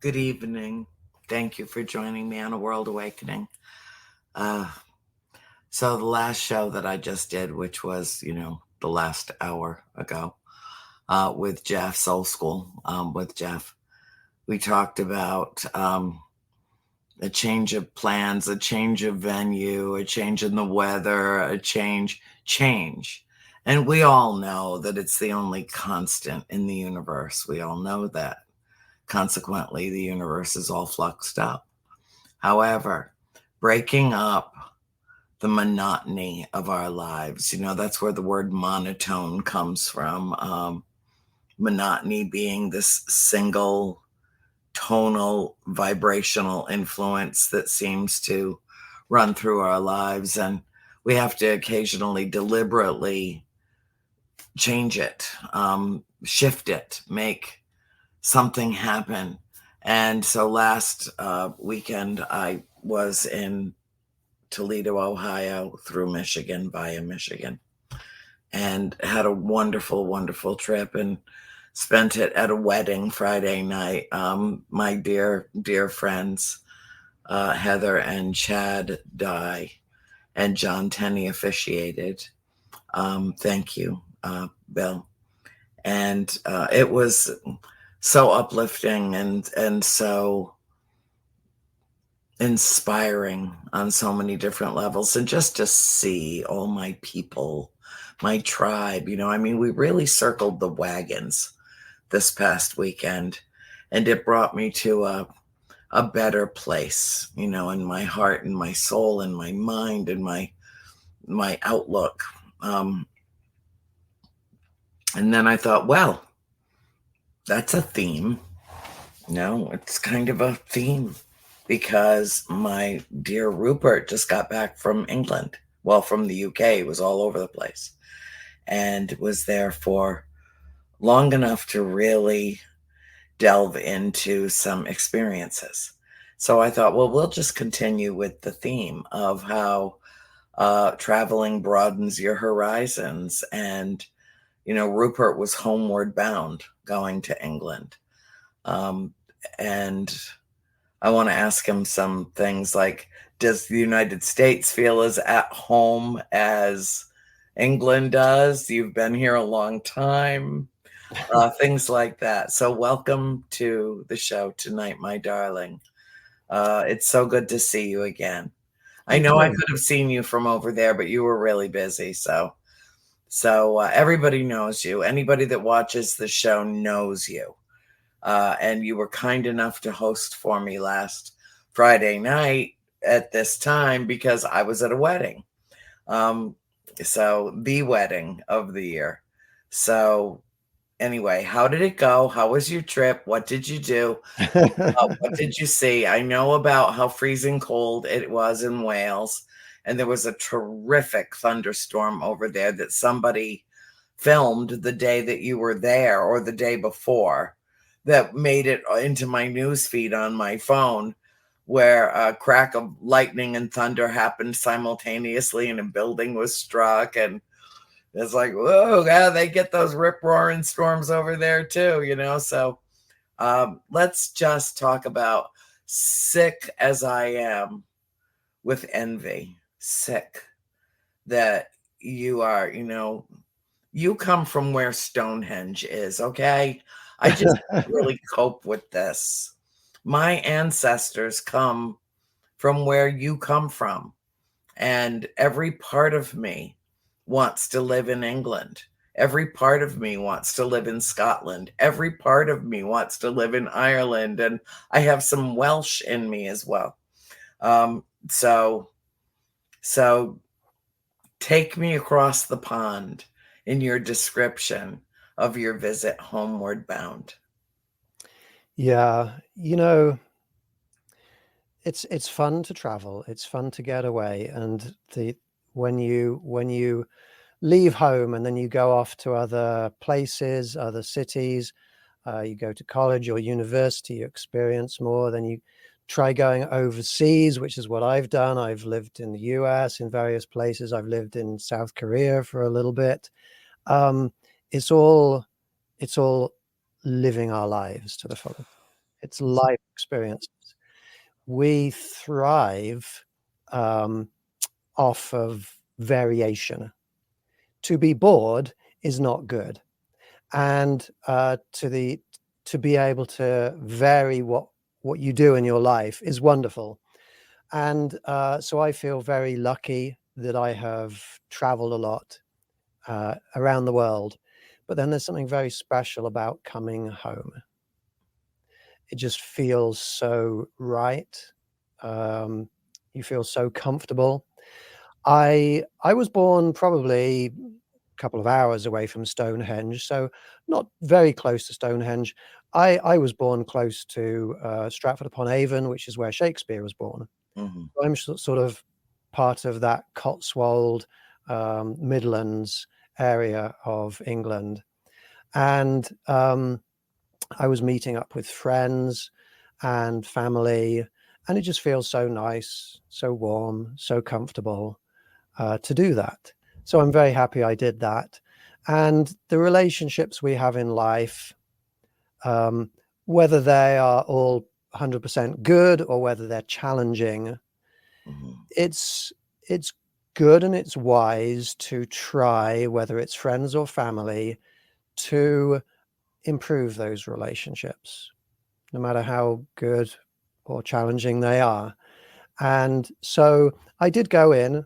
Good evening. Thank you for joining me on A World Awakening. Uh, so the last show that I just did, which was, the last hour ago, with Jeff, Soul School, with Jeff, we talked about a change of plans, a change of venue, a change in the weather, a change. And we all know that it's the only constant in the universe. We all know that. Consequently, the universe is all fluxed up. However, breaking up the monotony of our lives, that's where the word monotone comes from. Monotony being this single tonal vibrational influence that seems to run through our lives. And we have to occasionally deliberately change it, shift it, make something happen. And so last weekend, I was in Toledo, Ohio, through Michigan, via Michigan, and had a wonderful, wonderful trip and spent it at a wedding Friday night. My dear, dear friends, Heather and Chad Dye and John Tenney officiated. Thank you, Bill. And it was so uplifting and so inspiring on so many different levels. And just to see all my people, my tribe, we really circled the wagons this past weekend, and it brought me to a better place, in my heart and my soul and my mind and my outlook. And then I thought, well, that's a theme. No, it's kind of a theme because my dear Rupert just got back from England. Well, from the UK. He was all over the place and was there for long enough to really delve into some experiences. So I thought, well, we'll just continue with the theme of how traveling broadens your horizons. And, Rupert was homeward bound, going to England. And I want to ask him some things like, does the United States feel as at home as England does? You've been here a long time. Things like that. So welcome to the show tonight, my darling. It's so good to see you again. I know I could have seen you from over there, but you were really busy. So everybody knows you. Anybody that watches the show knows you. And you were kind enough to host for me last Friday night at this time because I was at a wedding. So the wedding of the year. So anyway, how did it go? How was your trip? What did you do? What did you see? I know about how freezing cold it was in Wales. And there was a terrific thunderstorm over there that somebody filmed the day that you were there or the day before that made it into my news feed on my phone, where a crack of lightning and thunder happened simultaneously and a building was struck. And it's like, whoa, yeah, they get those rip-roaring storms over there too, So let's just talk about sick as I am with envy. Sick that you are, you come from where Stonehenge is, okay? I just can't really cope with this. My ancestors come from where you come from, and every part of me wants to live in England. Every part of me wants to live in Scotland. Every part of me wants to live in Ireland, and I have some Welsh in me as well. So take me across the pond in your description of your visit Homeward Bound. Yeah, it's fun to travel. It's fun to get away, and when you leave home and then you go off to other places, other cities, you go to college or university, you experience more. Then you try going overseas, which is what I've done. I've lived in the US in various places. I've lived in South Korea for a little bit. It's all living our lives to the fullest. It's life experiences. We thrive off of variation. To be bored is not good, and to be able to vary what you do in your life is wonderful. And so I feel very lucky that I have traveled a lot around the world. But then there's something very special about coming home. It just feels so right. You feel so comfortable. I was born probably a couple of hours away from Stonehenge, so not very close to Stonehenge. I was born close to Stratford-upon-Avon, which is where Shakespeare was born. Mhm. I'm sort of part of that Cotswold, Midlands area of England, and I was meeting up with friends and family, and it just feels so nice, so warm, so comfortable to do that. So I'm very happy I did that. And the relationships we have in life, um, whether they are all 100% good or whether they're challenging, Mhm. it's it's good and it's wise to try, whether it's friends or family, to improve those relationships, no matter how good or challenging they are. And so I did go in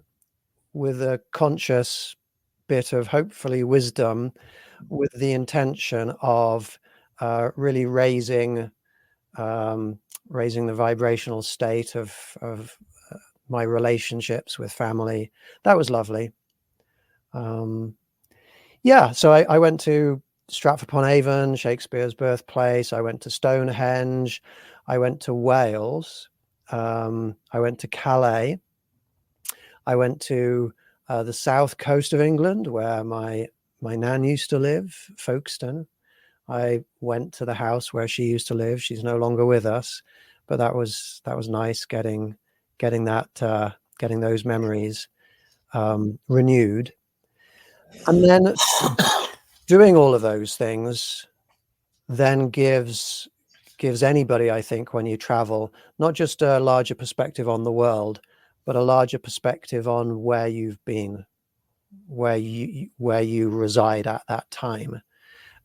with a conscious bit of hopefully wisdom, with the intention of really um, raising the vibrational state of my relationships with family. That was lovely. Um, yeah, so I went to Stratford-upon-Avon, Shakespeare's birthplace. I went to Stonehenge. I went to Wales. I went to Calais. I went to the south coast of England, where my nan used to live, Folkestone. I went to the house where she used to live. She's no longer with us, but that was nice getting those memories renewed. And then doing all of those things then gives anybody, I think, when you travel, not just a larger perspective on the world, but a larger perspective on where you've been, where you reside at that time.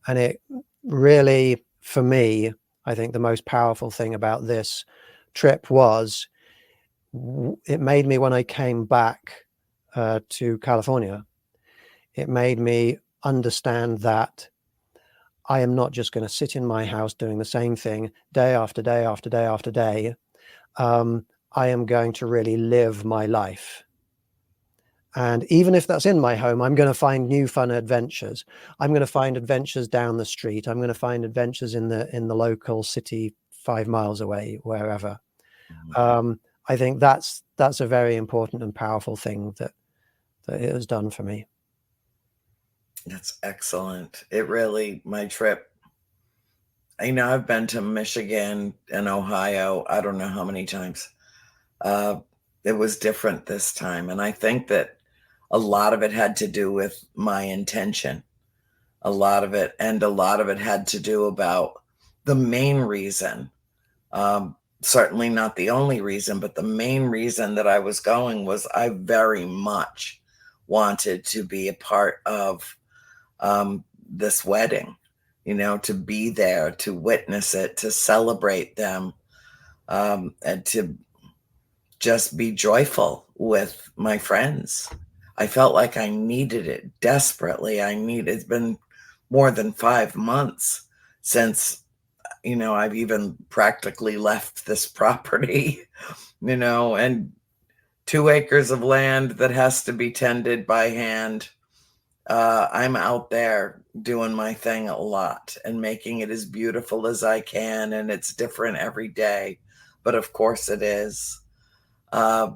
And it really, for me, I think the most powerful thing about this trip was it made me, when I came back to California, it made me understand that I am not just going to sit in my house doing the same thing day after day after day after day. I am going to really live my life. And even if that's in my home, I'm going to find new fun adventures. I'm going to find adventures down the street. I'm going to find adventures in the local city 5 miles away, wherever. Mhm. I think that's a very important and powerful thing that it has done for me. That's excellent. It really, my trip, I've been to Michigan and Ohio, I don't know how many times. Uh, it was different this time. And I think that a lot of it had to do with my intention. A lot of it had to do about the main reason. Certainly not the only reason, but the main reason that I was going was I very much wanted to be a part of this wedding, to be there, to witness it, to celebrate them, and to just be joyful with my friends. I felt like I needed it desperately. It's been more than 5 months since, I've even practically left this property, and 2 acres of land that has to be tended by hand. I'm out there doing my thing a lot and making it as beautiful as I can. And it's different every day, but of course it is. Uh,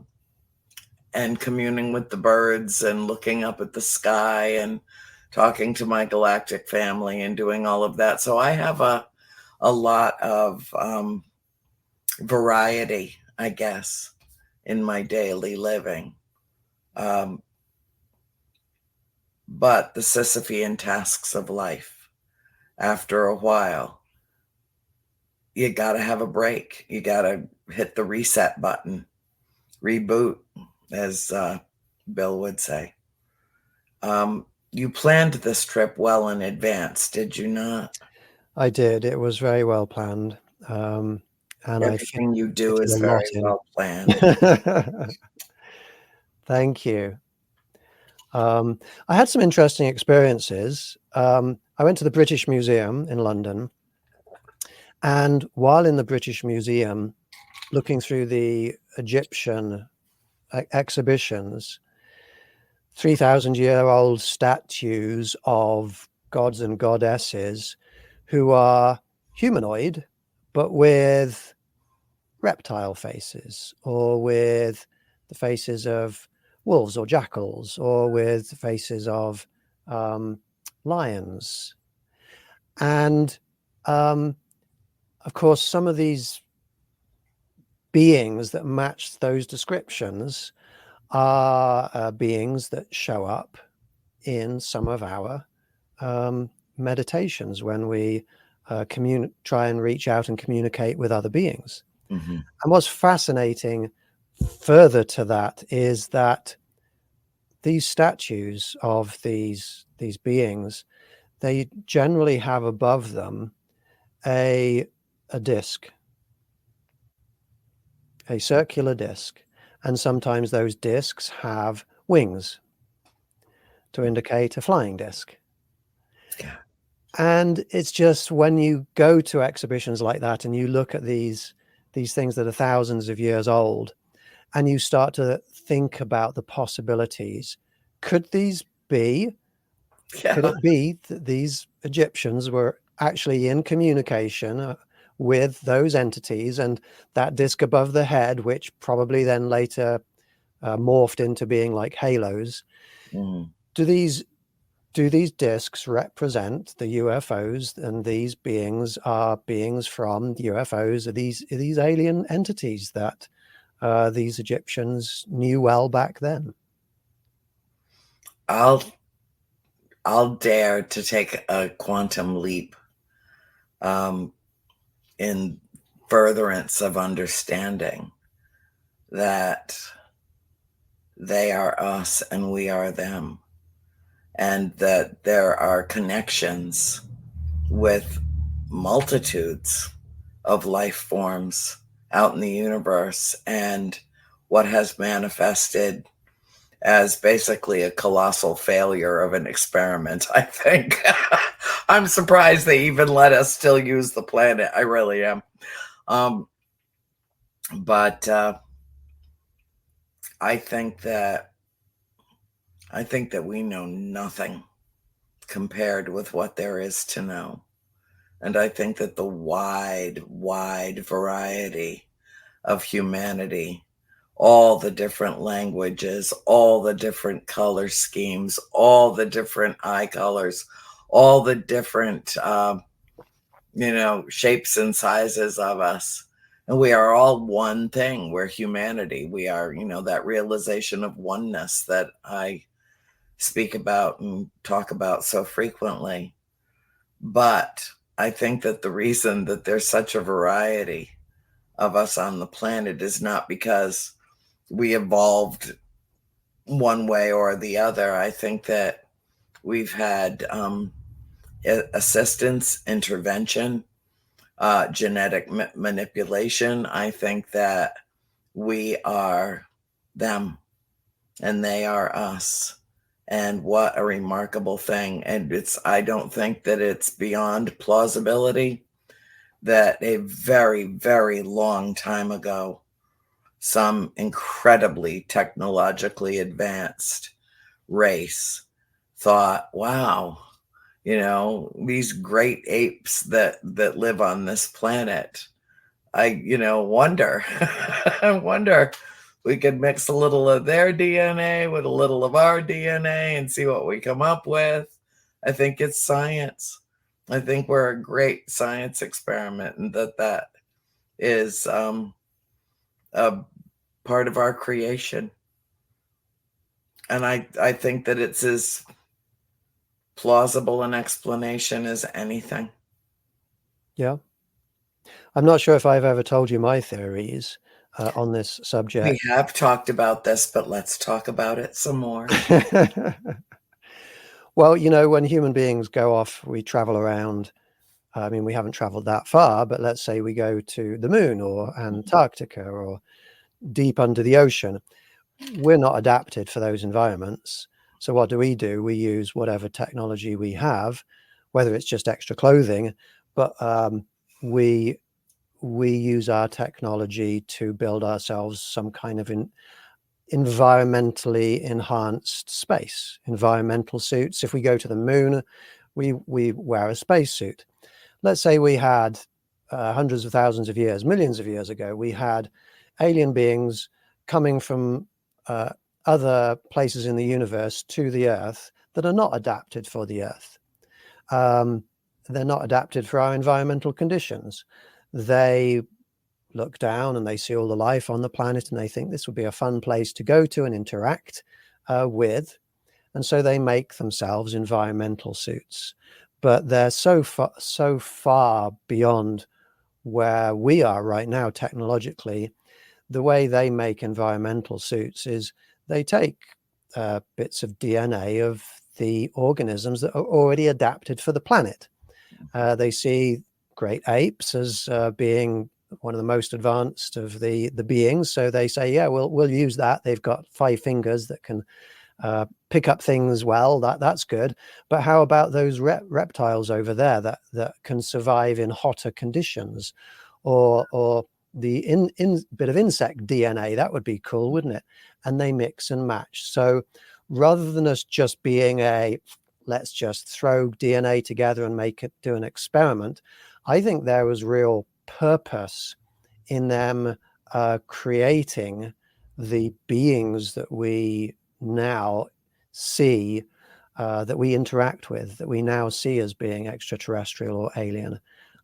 and communing with the birds and looking up at the sky and talking to my galactic family and doing all of that. So I have a lot of variety, I guess, in my daily living. Um, but the Sisyphean tasks of life, after a while, you got to have a break. You got to hit the reset button, reboot, as Bill would say. You planned this trip well in advance, did you not? I did. It was very well planned. And I Everything you do fitted is a lot very in. well planned. Thank you. I had some interesting experiences. I went to the British Museum in London, and while in the British Museum, looking through the Egyptian exhibitions, 3,000-year-old statues of gods and goddesses who are humanoid, but with reptile faces, or with the faces of wolves or jackals, or with the faces of lions. And of course, some of these beings that match those descriptions are beings that show up in some of our meditations when we try and reach out and communicate with other beings. Mm-hmm. And what's fascinating further to that is that these statues of these beings, they generally have above them a disc, a circular disc, and sometimes those discs have wings to indicate a flying disc. Yeah. And it's just when you go to exhibitions like that and you look at these things that are thousands of years old, and you start to think about the possibilities. Could these be? Could Yeah. it be that these Egyptians were actually in communication with those entities, and that disc above the head, which probably then later morphed into being like halos? Mm. Do these discs represent the UFOs, and these beings are beings from UFOs? Are these alien entities that these Egyptians knew well back then? I'll dare to take a quantum leap in furtherance of understanding that they are us and we are them, and that there are connections with multitudes of life forms out in the universe, and what has manifested as basically a colossal failure of an experiment, I think. I'm surprised they even let us still use the planet. I really am. Um, but I think that we know nothing compared with what there is to know. And I think that the wide, wide variety of humanity, all the different languages, all the different color schemes, all the different eye colors, all the different, shapes and sizes of us. And we are all one thing. We're humanity. We are, that realization of oneness that I speak about and talk about so frequently. But I think that the reason that there's such a variety of us on the planet is not because we evolved one way or the other. I think that we've had assistance, intervention, genetic manipulation. I think that we are them and they are us. And what a remarkable thing. And I don't think that it's beyond plausibility that a very, very long time ago, some incredibly technologically advanced race thought, wow, these great apes that live on this planet, I wonder I wonder we could mix a little of their DNA with a little of our DNA and see what we come up with. I think it's science. I think we're a great science experiment, and that is a part of our creation. And I think that it's as plausible an explanation as anything. Yeah. I'm not sure if I've ever told you my theories on this We subject. have talked about this, but let's talk about it some more. Well, you know, when human beings go off, we travel around. I mean, we haven't traveled that far, but let's say we go to the moon or Antarctica or deep under the ocean. We're not adapted for those environments. So what do? We use whatever technology we have, whether it's just extra clothing, but we use our technology to build ourselves some kind of environmentally enhanced space, environmental suits. If we go to the moon, we wear a spacesuit. Let's say we had hundreds of thousands of years, millions of years ago, we had alien beings coming from other places in the universe to the Earth that are not adapted for the Earth. They're not adapted for our environmental conditions. They look down and they see all the life on the planet and they think this would be a fun place to go to and interact with. And so they make themselves environmental suits. But they're so far beyond where we are right now technologically. The way they make environmental suits is they take bits of DNA of the organisms that are already adapted for the planet. They see great apes as being one of the most advanced of the beings, so they say, yeah, we'll use that. They've got 5 fingers that can pick up things well. That's good. But how about those reptiles over there that can survive in hotter conditions, or the bit of insect DNA? That would be cool, wouldn't it? And they mix and match. So rather than us just being let's just throw DNA together and do an experiment, I think there was real purpose in them creating the beings that we now see, that we interact with, that we now see as being extraterrestrial or alien.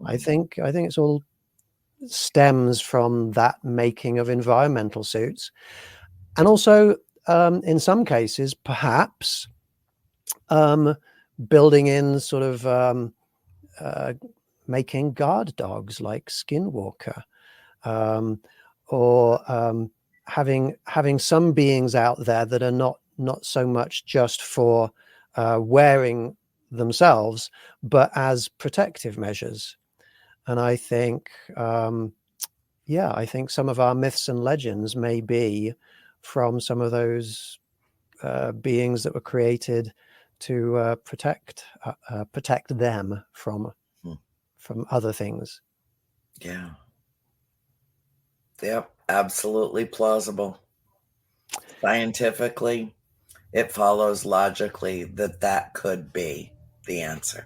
I think it's all stems from that making of environmental suits, and also in some cases perhaps building in sort of making guard dogs like Skinwalker, or having some beings out there that are not so much just for wearing themselves, but as protective measures. And I think, I think some of our myths and legends may be from some of those beings that were created to protect them from other things. Yeah. Yep. Absolutely plausible. Scientifically, it follows logically that could be the answer.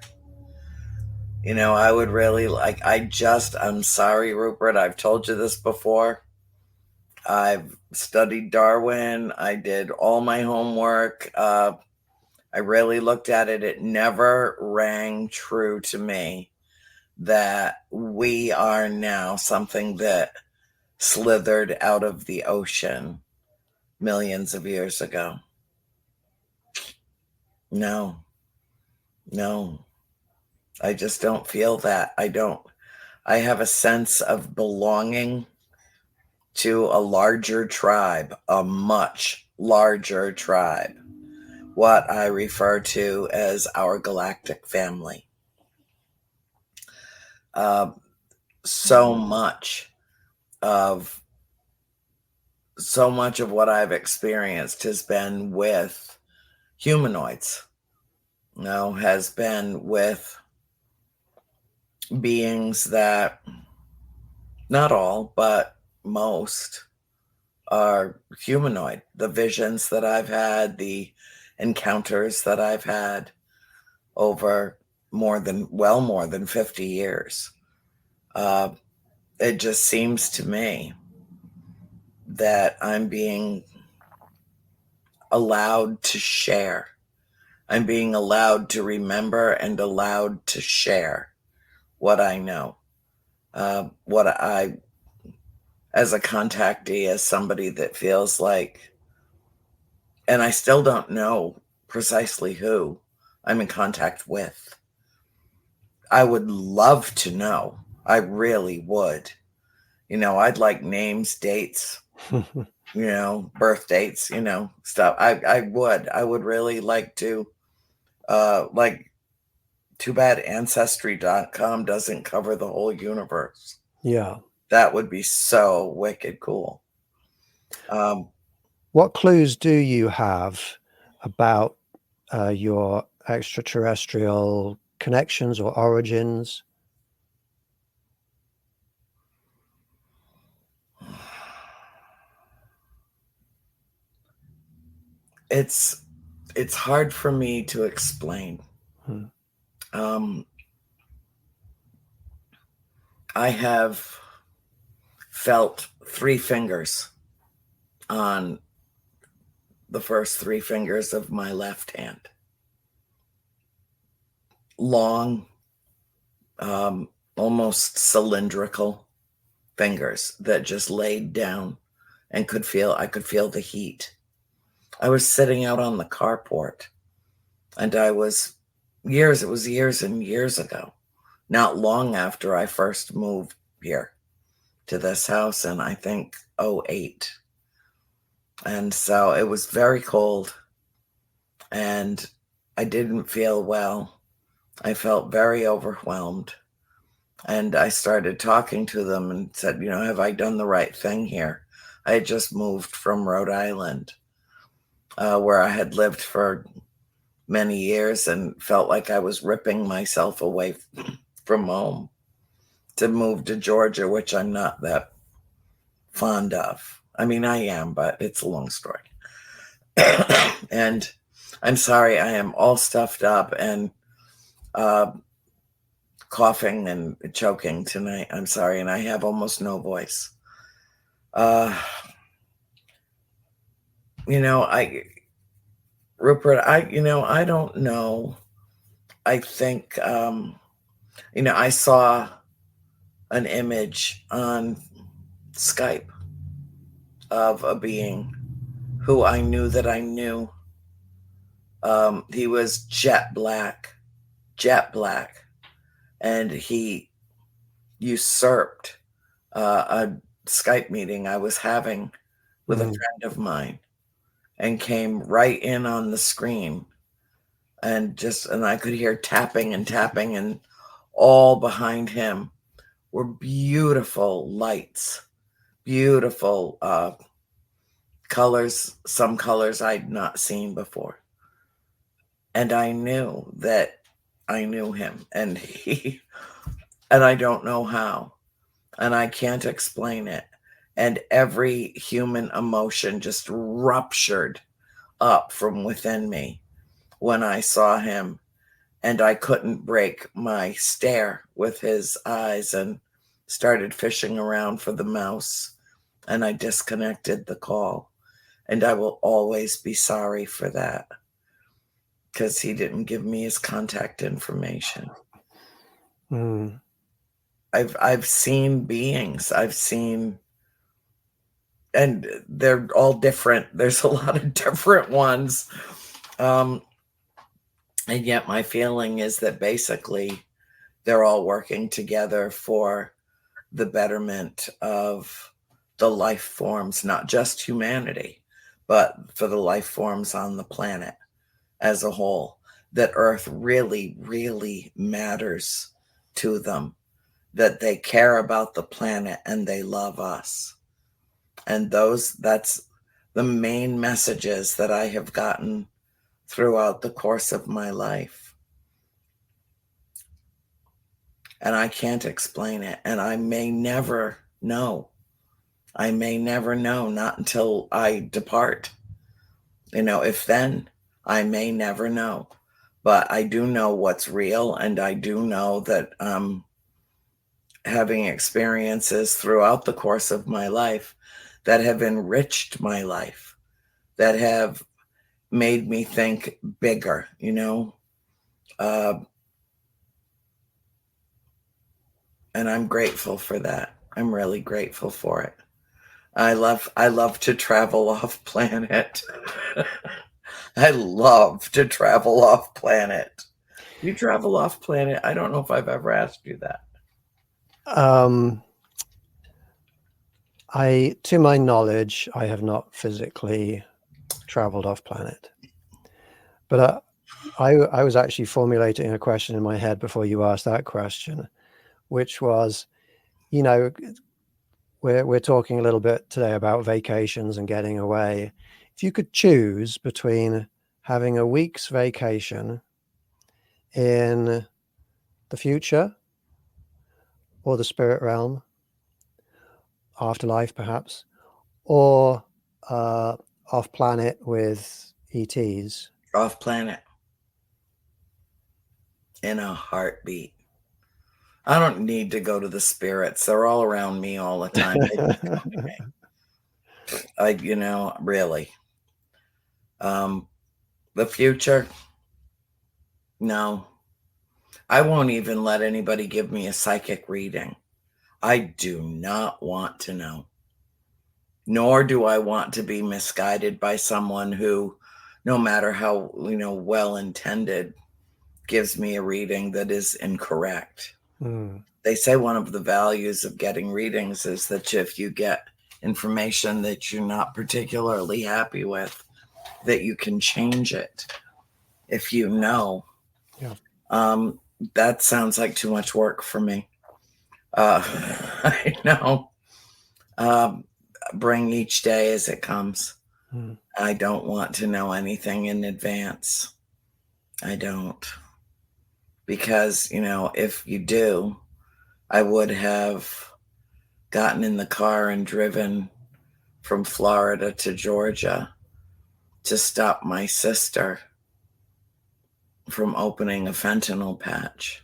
You know, I would really like, I'm sorry, Rupert, I've told you this before. I've studied Darwin. I did all my homework. I really looked at it. It never rang true to me that we are now something that slithered out of the ocean millions of years ago. No, I just don't feel that. I have a sense of belonging to a larger tribe, a much larger tribe, what I refer to as our galactic family. So much of what I've experienced has been with humanoids, has been with beings that, not all, but most, are humanoid. The visions that I've had, the encounters that I've had over more than 50 years. It just seems to me that I'm being allowed to share. I'm being allowed to remember and allowed to share what I know. What I, as a contactee, as somebody that feels like, and I still don't know precisely who I'm in contact with. I would love to know. I really would. I'd like names, dates, birth dates, stuff. I would really like to, like, too bad ancestry.com doesn't cover the whole universe. Yeah. That would be so wicked cool. What clues do you have about your extraterrestrial connections or origins? It's hard for me to explain. Hmm. I have felt 3 fingers on the first 3 fingers of my left hand. Long, almost cylindrical fingers that just laid down and I could feel the heat. I was sitting out on the carport, and it was years and years ago, not long after I first moved here to this house in, I think, '08. And so it was very cold, and I didn't feel well. I felt very overwhelmed. And I started talking to them and said, have I done the right thing here? I had just moved from Rhode Island, where I had lived for many years and felt like I was ripping myself away from home to move to Georgia, which I'm not that fond of. I mean, I am, but it's a long story. And I'm sorry, I am all stuffed up and coughing and choking tonight. I'm sorry, and I have almost no voice. Rupert, I don't know. I think, I saw an image on Skype of a being who I knew that I knew. He was jet black, and he usurped a Skype meeting I was having with a friend of mine and came right in on the screen, and I could hear tapping, and all behind him were beautiful lights, beautiful colors, some colors I'd not seen before. And I knew that I knew him, and I don't know how, and I can't explain it. And every human emotion just ruptured up from within me when I saw him, and I couldn't break my stare with his eyes and started fishing around for the mouse, and I disconnected the call. And I will always be sorry for that, because he didn't give me his contact information. I've seen beings. And they're all different. There's a lot of different ones. And yet my feeling is that basically they're all working together for the betterment of the life forms, not just humanity, but for the life forms on the planet as a whole. That Earth really, really matters to them, that they care about the planet and they love us. And that's the main messages that I have gotten throughout the course of my life. And I can't explain it. And I may never know. I may never know, not until I depart. If then, I may never know. But I do know what's real, and I do know that having experiences throughout the course of my life that have enriched my life, that have made me think bigger, and I'm grateful for that. I'm really grateful for it. I love to travel off planet. I love to travel off planet. You travel off planet? I don't know if I've ever asked you that. To my knowledge, I have not physically traveled off planet, but I was actually formulating a question in my head before you asked that question, which was, you know, we're talking a little bit today about vacations and getting away. If you could choose between having a week's vacation in the future or the spirit realm, afterlife perhaps, or off planet with ETs. Off planet in a heartbeat. I don't need to go to the spirits. They're all around me all the time. They just come to me. Really. The future, no. I won't even let anybody give me a psychic reading. I do not want to know. Nor do I want to be misguided by someone who, no matter how, well intended, gives me a reading that is incorrect. They say one of the values of getting readings is that if you get information that you're not particularly happy with, that you can change it if you know. Yeah. That sounds like too much work for me. I know. Bring each day as it comes. I don't want to know anything in advance. I don't. Because, if you do, I would have gotten in the car and driven from Florida to Georgia to stop my sister from opening a fentanyl patch.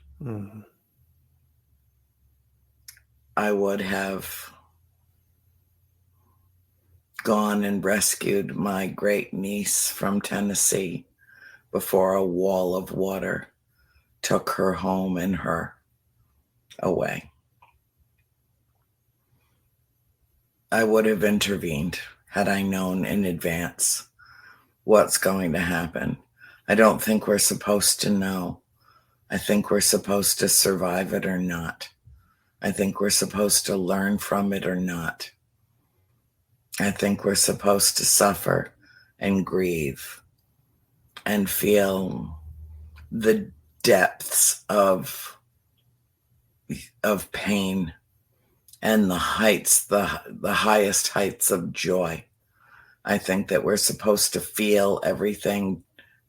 I would have gone and rescued my great niece from Tennessee before a wall of water took her home and her away. I would have intervened had I known in advance what's going to happen. I don't think we're supposed to know. I think we're supposed to survive it or not. I think we're supposed to learn from it or not. I think we're supposed to suffer and grieve and feel the depths of pain and the heights, the highest heights of joy. I think that we're supposed to feel everything,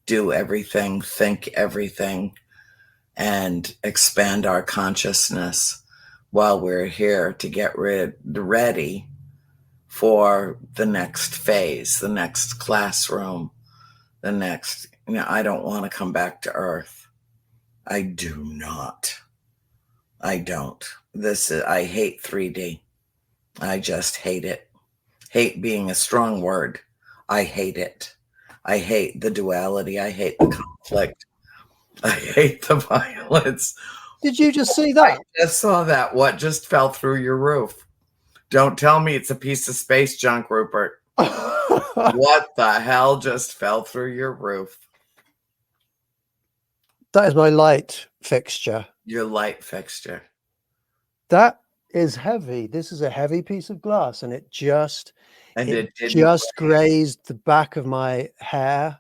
do everything, think everything, and expand our consciousness while we're here to get ready for the next phase, the next classroom, the next, I don't want to come back to Earth. I do not. I don't. I hate 3D. I just hate it. Hate being a strong word. I hate it. I hate the duality. I hate the conflict. I hate the violence. Did you just see that? I just saw that. What just fell through your roof? Don't tell me it's a piece of space junk, Rupert. What the hell just fell through your roof? That is my light fixture. Your light fixture. That is heavy. This is a heavy piece of glass, and it just grazed the back of my hair.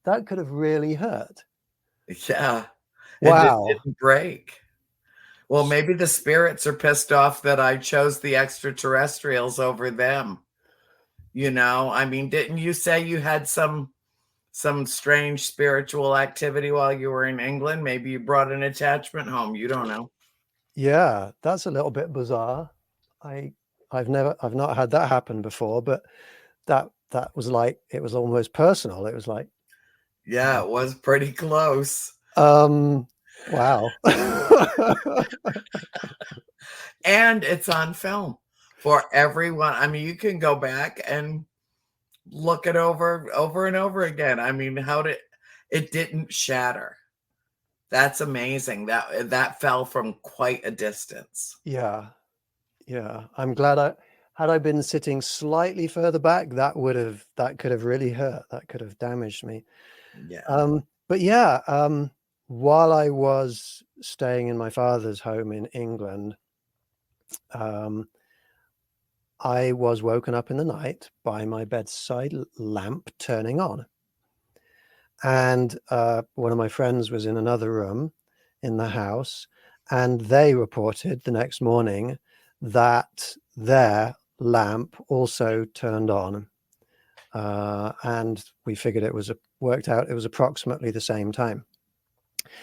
That could have really hurt. Yeah. Wow. It didn't break. Well, maybe the spirits are pissed off that I chose the extraterrestrials over them. Didn't you say you had some strange spiritual activity while you were in England? Maybe you brought an attachment home. You don't know. Yeah, that's a little bit bizarre. I've not had that happen before, but that was like, it was almost personal. It was like, yeah, it was pretty close. Wow. And it's on film for everyone. You can go back and look it over and over again. It didn't shatter. That's amazing. That fell from quite a distance. Yeah. I'm glad had I been sitting slightly further back, that could have really hurt. That could have damaged me. Yeah. But yeah, while I was staying in my father's home in England, I was woken up in the night by my bedside lamp turning on. And one of my friends was in another room in the house, and they reported the next morning that their lamp also turned on. And we figured worked out it was approximately the same time.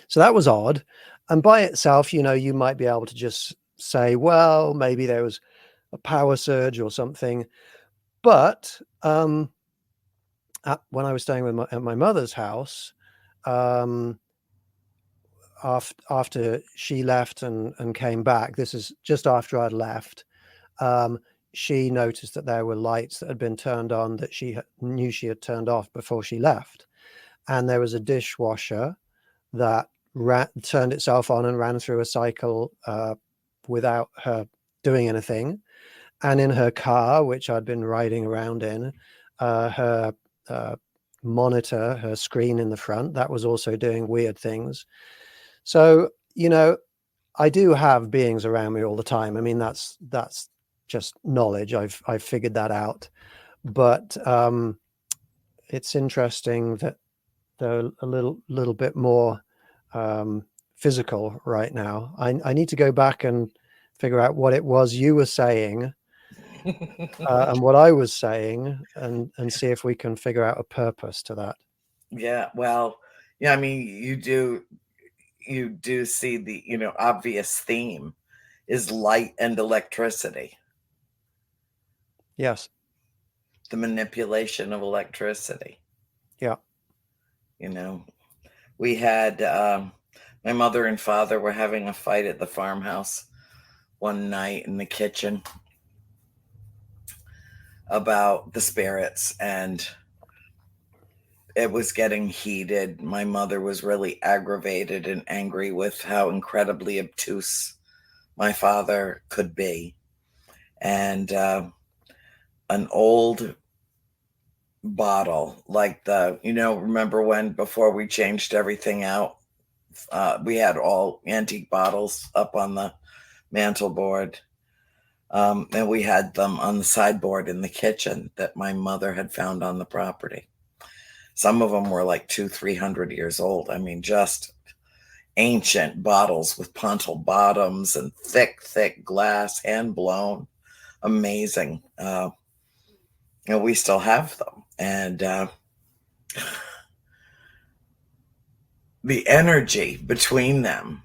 So that was odd. And by itself, you might be able to just say, well, maybe there was a power surge or something. But when I was staying at my mother's house, after she left and came back, this is just after I'd left, she noticed that there were lights that had been turned on that she knew she had turned off before she left. And there was a dishwasher that turned itself on and ran through a cycle without her doing anything. And in her car, which I'd been riding around in, her monitor, her screen in the front, that was also doing weird things. So, I do have beings around me all the time. I mean, that's just knowledge. I've figured that out. But it's interesting that they're a little bit more physical right now. I need to go back and figure out what it was you were saying and what I was saying, and see if we can figure out a purpose to that. Yeah, well, yeah, I mean, you do see the, obvious theme is light and electricity, Yes. the manipulation of electricity. Yeah. We had my mother and father were having a fight at the farmhouse one night in the kitchen about the spirits, and it was getting heated. My mother was really aggravated and angry with how incredibly obtuse my father could be. And an old bottle, like remember when before we changed everything out, we had all antique bottles up on the mantel board. And we had them on the sideboard in the kitchen that my mother had found on the property. Some of them were like 200-300 years old. I mean, just ancient bottles with pontil bottoms and thick glass, hand blown. Amazing. We still have them. And the energy between them,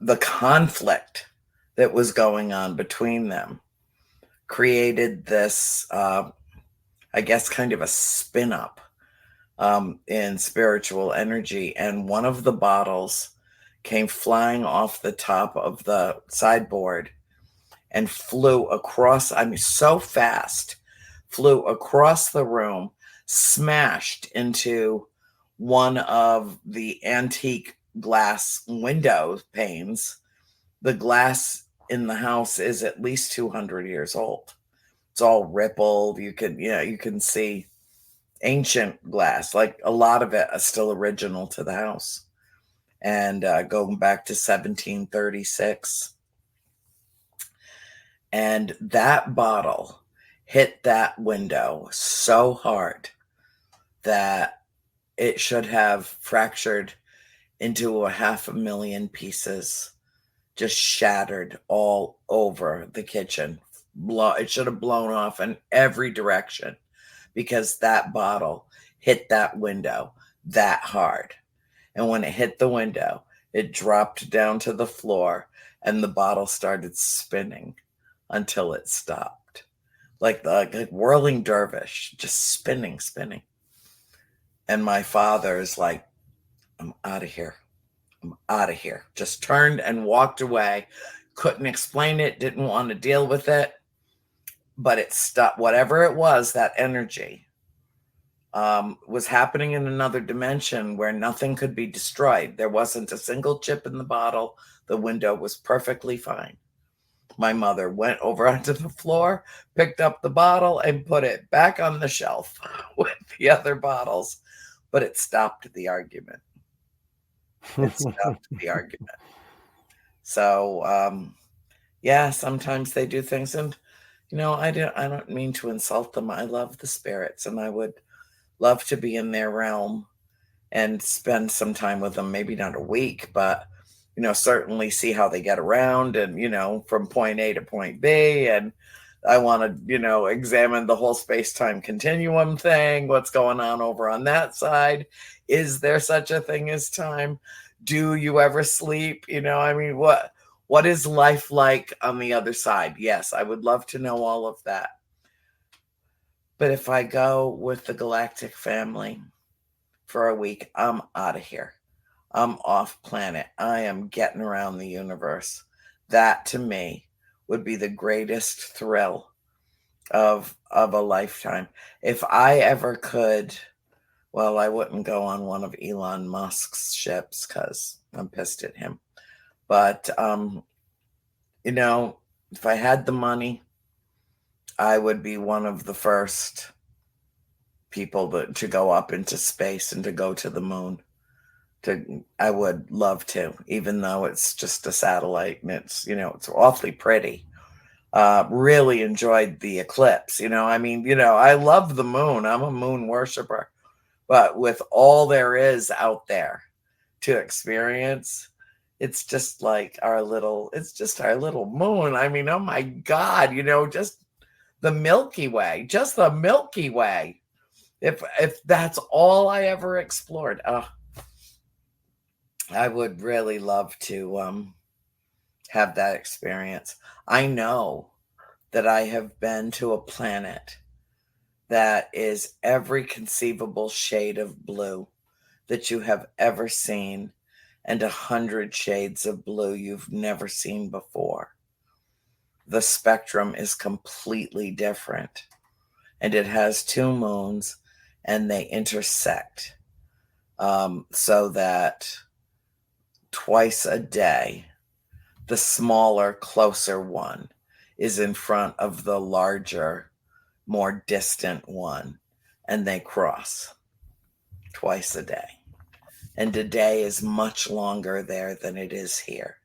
the conflict that was going on between them, created this, I guess, kind of a spin up in spiritual energy. And one of the bottles came flying off the top of the sideboard and flew across, I mean, so fast, flew across the room, smashed into one of the antique glass window panes. The glass in the house is at least 200 years old. It's all rippled. You can see ancient glass, like a lot of it is still original to the house, and going back to 1736. And that bottle hit that window so hard that it should have fractured into 500,000 pieces, just shattered all over the kitchen. It should have blown off in every direction, because that bottle hit that window that hard. And when it hit the window, it dropped down to the floor, and the bottle started spinning until it stopped. Like whirling dervish, just spinning. And my father's like, I'm out of here. Just turned and walked away. Couldn't explain it, didn't want to deal with it. But it stopped. Whatever it was, that energy was happening in another dimension where nothing could be destroyed. There wasn't a single chip in the bottle. The window was perfectly fine. My mother went over onto the floor, picked up the bottle, and put it back on the shelf with the other bottles. But it stopped the argument. So, Yeah, sometimes they do things, and I don't mean to insult them. I love the spirits, and I would love to be in their realm and spend some time with them. Maybe not a week, but certainly see how they get around, and from point A to point B. And I want to examine the whole space-time continuum thing. What's going on over on that side? Is there such a thing as time? Do you ever sleep? I mean, what is life like on the other side? Yes, I would love to know all of that. But if I go with the galactic family for a week, I'm out of here. I'm off planet. I am getting around the universe. That to me would be the greatest thrill of a lifetime. If I ever could, well, I wouldn't go on one of Elon Musk's ships because I'm pissed at him. But if I had the money, I would be one of the first people to go up into space and to go to the moon. I would love to, even though it's just a satellite and it's awfully pretty. Really enjoyed the eclipse. I love the moon. I'm a moon worshiper. But with all there is out there to experience, it's just our little moon. I mean, oh my God, just the Milky Way, just the Milky Way. If that's all I ever explored, I would really love to have that experience. I know that I have been to a planet that is every conceivable shade of blue that you have ever seen, and 100 shades of blue you've never seen before. The spectrum is completely different, and it has two moons, and they intersect, so that twice a day, the smaller, closer one is in front of the larger, more distant one, and they cross twice a day. And a day is much longer there than it is here.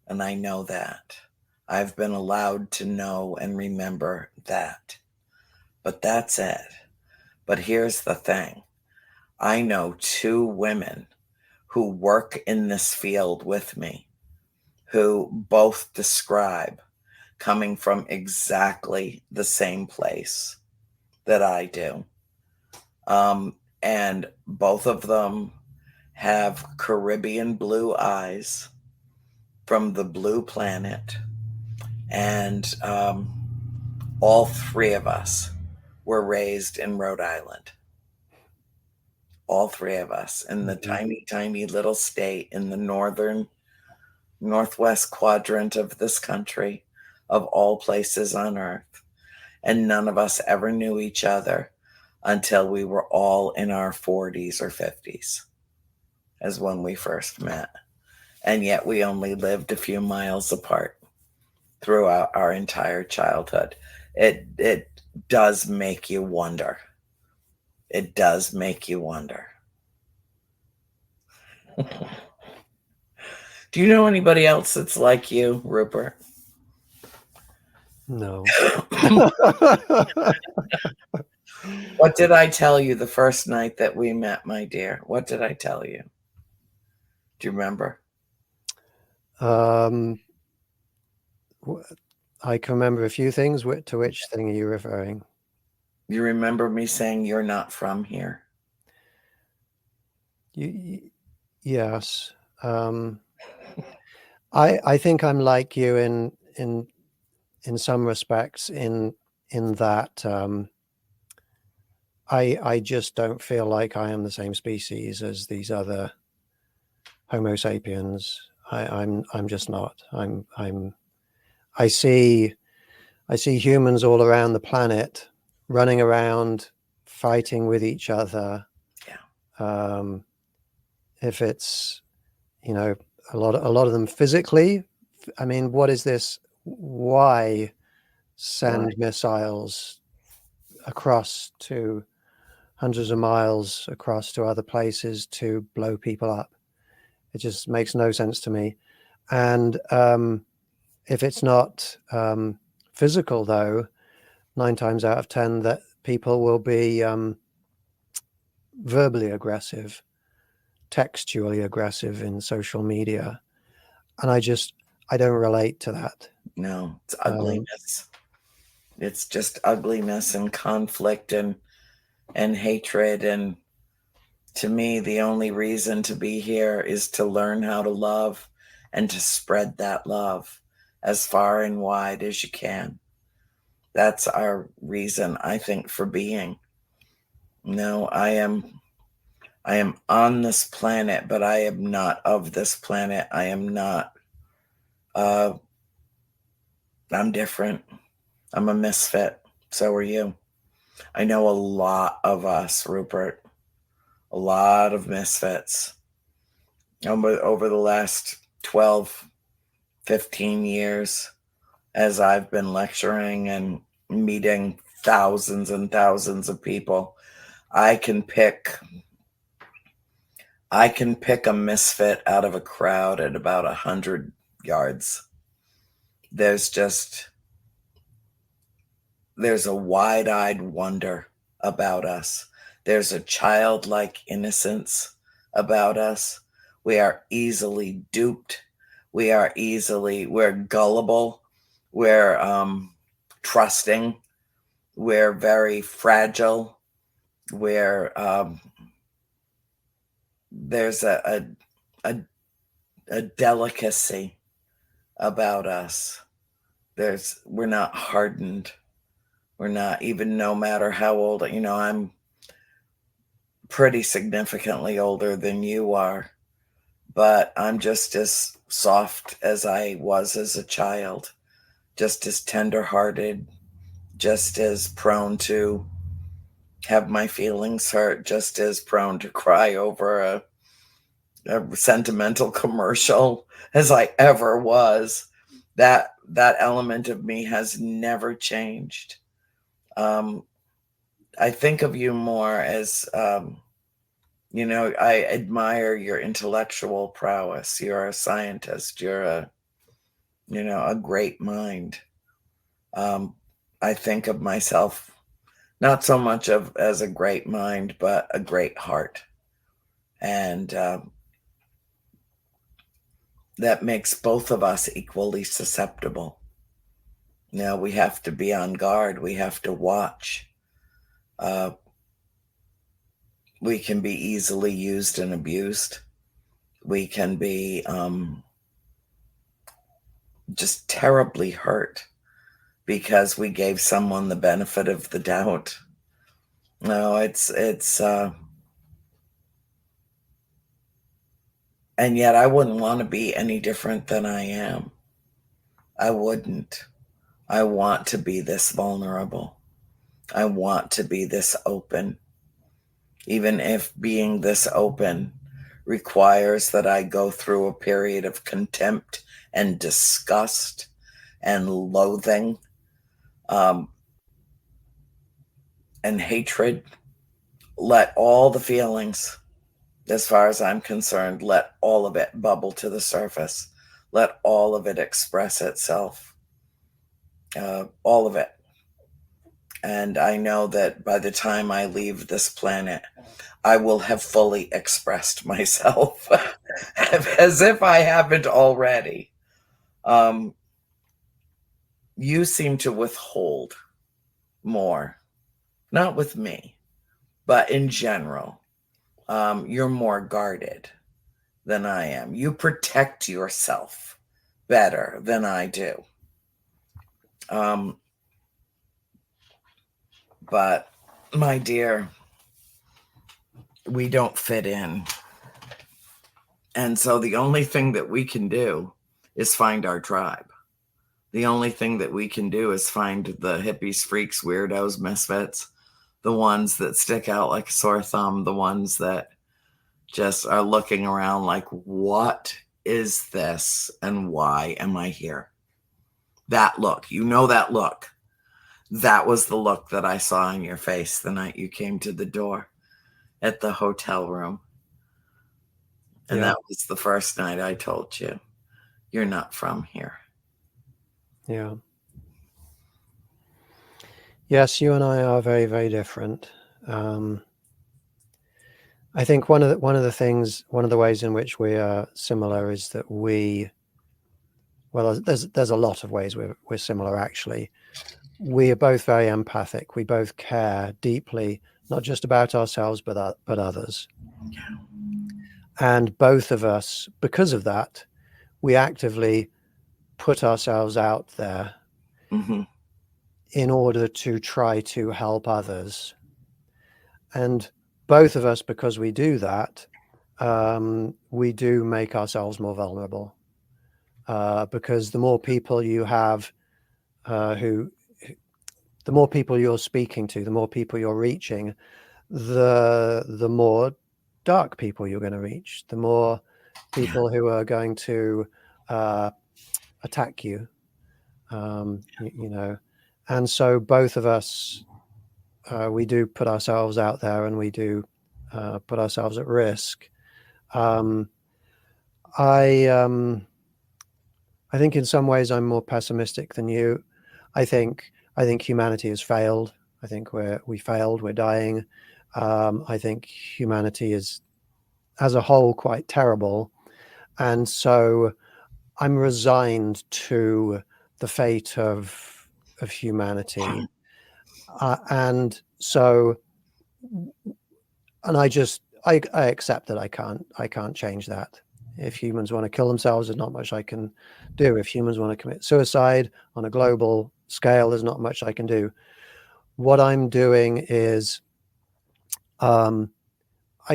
And I know that. I've been allowed to know and remember that. But that's it. But here's the thing. I know two women who work in this field with me who both describe coming from exactly the same place that I do. And both of them have Caribbean blue eyes from the blue planet. And all three of us were raised in Rhode Island. All three of us in the tiny, tiny little state in the northwest quadrant of this country, of all places on earth. And none of us ever knew each other until we were all in our 40s or 50s, as when we first met. And yet we only lived a few miles apart throughout our entire childhood. It does make you wonder. It does make you wonder. Do you know anybody else that's like you, Rupert? No. What did I tell you the first night that we met, my dear? What did I tell you? Do you remember? I can remember a few things. To which thing are you referring? You remember me saying you're not from here? Yes. I think I'm like you in some respects in that I just don't feel like I am the same species as these other Homo sapiens. I'm just not. I see humans all around the planet running around fighting with each other. Yeah. If it's, a lot of them physically. I mean, what is this? Why send missiles across to hundreds of miles across to other places to blow people up? It just makes no sense to me. And If it's not physical, though, 9 times out of 10 that people will be verbally aggressive, textually aggressive in social media, and I don't relate to that. No, it's ugliness. It's just ugliness and conflict and hatred. And to me, the only reason to be here is to learn how to love and to spread that love as far and wide as you can. That's our reason, I think, for being. No, I am on this planet, but I am not of this planet. I am not uh I'm different. I'm a misfit. So are you. I know a lot of us, Rupert, a lot of misfits over the last 12, 15 years as I've been lecturing and meeting thousands and thousands of people. I can pick a misfit out of a crowd at about 100 yards. There's a wide-eyed wonder about us. There's a childlike innocence about us. We are easily duped. We're gullible. We're trusting. We're very fragile. There's a delicacy about us. We're not hardened. We're not, even no matter how old, I'm pretty significantly older than you are, but I'm just as soft as I was as a child, just as tender-hearted, just as prone to have my feelings hurt, just as prone to cry over a sentimental commercial as I ever was. That element of me has never changed. I think of you more as, I admire your intellectual prowess. You're a scientist. You're a great mind. I think of myself not so much as a great mind, but a great heart. And that makes both of us equally susceptible. Now we have to be on guard. We have to watch. We can be easily used and abused. We can be just terribly hurt because we gave someone the benefit of the doubt. No, it's and yet I wouldn't want to be any different than I am. I wouldn't. I want to be this vulnerable. I want to be this open. Even if being this open requires that I go through a period of contempt and disgust and loathing, and hatred, let all the feelings, as far as I'm concerned, let all of it bubble to the surface. Let all of it express itself. All of it. And I know that by the time I leave this planet, I will have fully expressed myself as if I haven't already. You seem to withhold more, not with me, but in general. You're more guarded than I am. You protect yourself better than I do. But my dear, we don't fit in. And so the only thing that we can do is find our tribe. The only thing that we can do is find the hippies, freaks, weirdos, misfits, the ones that stick out like a sore thumb, the ones that just are looking around like, what is this and why am I here? That look, that look. That was the look that I saw on your face the night you came to the door at the hotel room. And Yeah. that was the first night I told you, you're not from here. Yeah. Yes, you and I are very, very different. I think one of the ways in which we are similar is that there's a lot of ways we're similar, actually. We are both very empathic. We both care deeply, not just about ourselves, but others. And both of us, because of that, we actively put ourselves out there in order to try to help others. And both of us, because we do that, we do make ourselves more vulnerable. Because the more people you have the more people you're speaking to, the more people you're reaching, the more dark people you're going to reach, the more people who are going to attack you, you know. And so both of us, we do put ourselves out there, and we do put ourselves at risk. I think in some ways I'm more pessimistic than you. I think humanity has failed. I think we failed. We're dying. I think humanity is, as a whole, quite terrible, and so I'm resigned to the fate of humanity, and so, and I accept that I can't change that. If humans want to kill themselves, there's not much I can do. If humans want to commit suicide on a global scale, there's not much I can do. What I'm doing is, I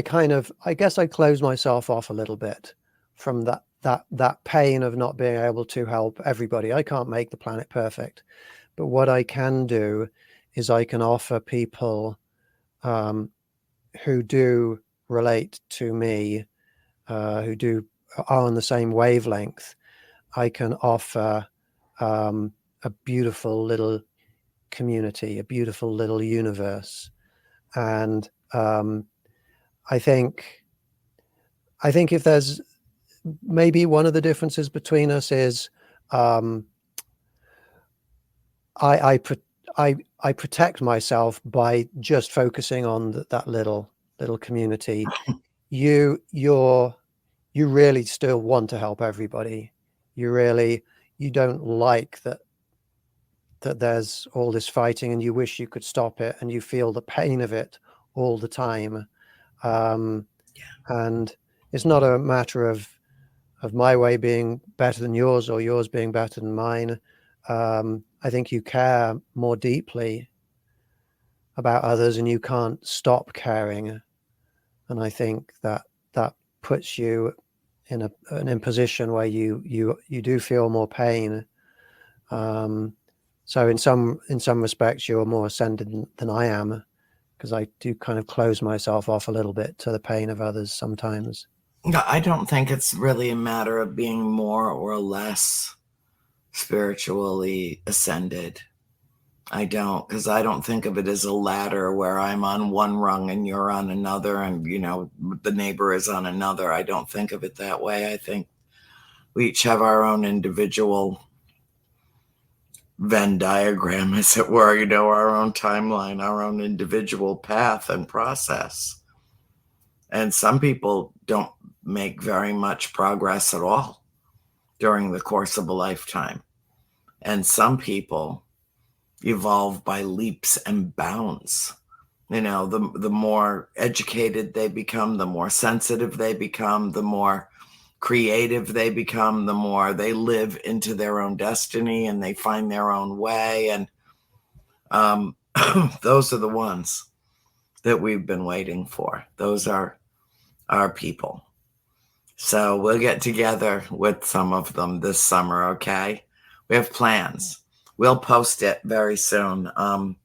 guess I close myself off a little bit from that pain of not being able to help everybody. I can't make the planet perfect, but what I can do is I can offer people who do relate to me, who are on the same wavelength. I can offer a beautiful little community, a beautiful little universe, and I think if there's maybe one of the differences between us is, I protect myself by just focusing on that little community. You really still want to help everybody. You don't like that there's all this fighting, and you wish you could stop it, and you feel the pain of it all the time. And it's not a matter of my way being better than yours or yours being better than mine. I think you care more deeply about others, and you can't stop caring. And I think that puts you in a position where you do feel more pain. So in some respects, you're more ascended than I am, because I do kind of close myself off a little bit to the pain of others sometimes. No, I don't think it's really a matter of being more or less spiritually ascended. I don't, because I don't think of it as a ladder where I'm on one rung and you're on another, and the neighbor is on another. I don't think of it that way. I think we each have our own individual Venn diagram, as it were, our own timeline, our own individual path and process. And some people don't make very much progress at all during the course of a lifetime. And some people evolve by leaps and bounds. The more educated they become, the more sensitive they become, the more creative they become, the more they live into their own destiny and they find their own way. And those are the ones that we've been waiting for. Those are our people. So we'll get together with some of them this summer, okay? We have plans. We'll post it very soon on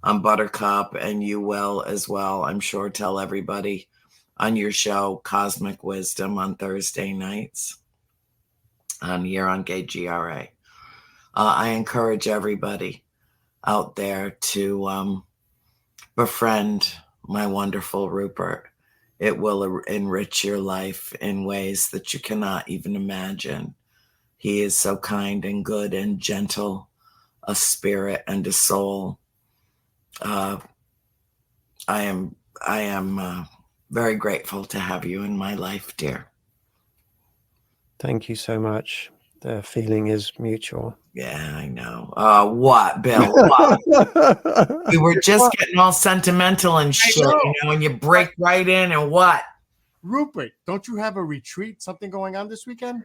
Buttercup, and you will as well, I'm sure. Tell everybody on your show, Cosmic Wisdom, on Thursday nights here on KGRA. I encourage everybody out there to befriend my wonderful Rupert. It will enrich your life in ways that you cannot even imagine. He is so kind and good and gentle, a spirit and a soul. I am very grateful to have you in my life, dear. Thank you so much. The feeling is mutual. Yeah, I know. What, Bill? What? We were just getting all sentimental and shit, and you break right in and what? Rupert, don't you have a retreat, something going on this weekend?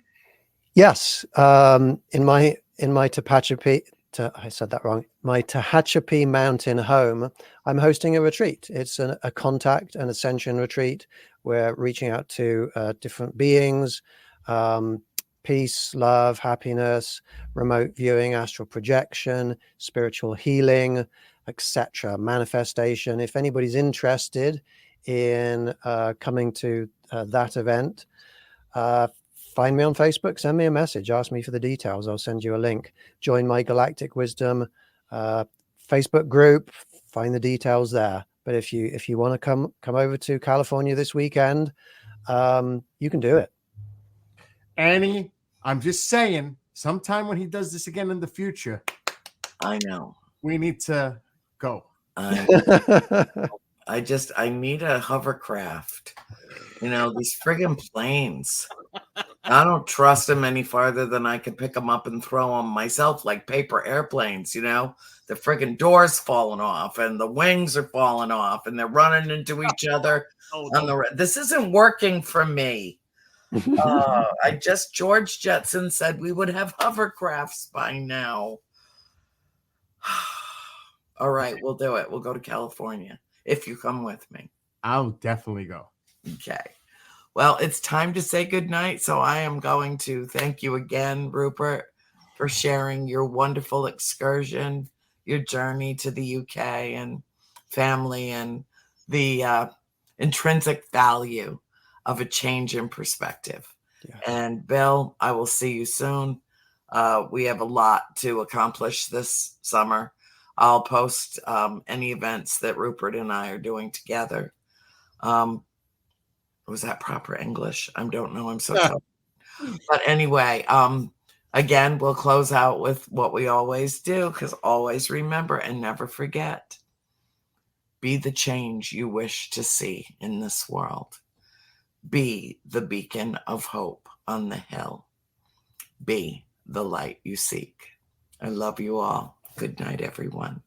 Yes. In my Tehachapi, I said that wrong. My Tehachapi mountain home, I'm hosting a retreat. It's a contact and ascension retreat. We're reaching out to different beings, peace, love, happiness, remote viewing, astral projection, spiritual healing, etc., manifestation. If anybody's interested in coming to that event, find me on Facebook, send me a message, ask me for the details. I'll send you a link. Join my Galactic Wisdom Facebook group, find the details there. But if you want to come over to California this weekend, you can do it. Annie, I'm just saying, sometime when he does this again in the future, I know we need to go. I need a hovercraft. These friggin' planes. I don't trust them any farther than I can pick them up and throw them myself, like paper airplanes. The friggin' doors falling off and the wings are falling off and they're running into each other. This isn't working for me. George Jetson said we would have hovercrafts by now. All right, we'll do it. We'll go to California if you come with me. I'll definitely go. Okay. Well, it's time to say goodnight. So I am going to thank you again, Rupert, for sharing your wonderful excursion, your journey to the UK and family, and the intrinsic value of a change in perspective. Yeah. And Bill, I will see you soon. We have a lot to accomplish this summer. I'll post any events that Rupert and I are doing together. Was that proper English? I don't know. I'm so tough. But anyway, again, we'll close out with what we always do, because always remember and never forget. Be the change you wish to see in this world. Be the beacon of hope on the hill. Be the light you seek. I love you all. Good night, everyone.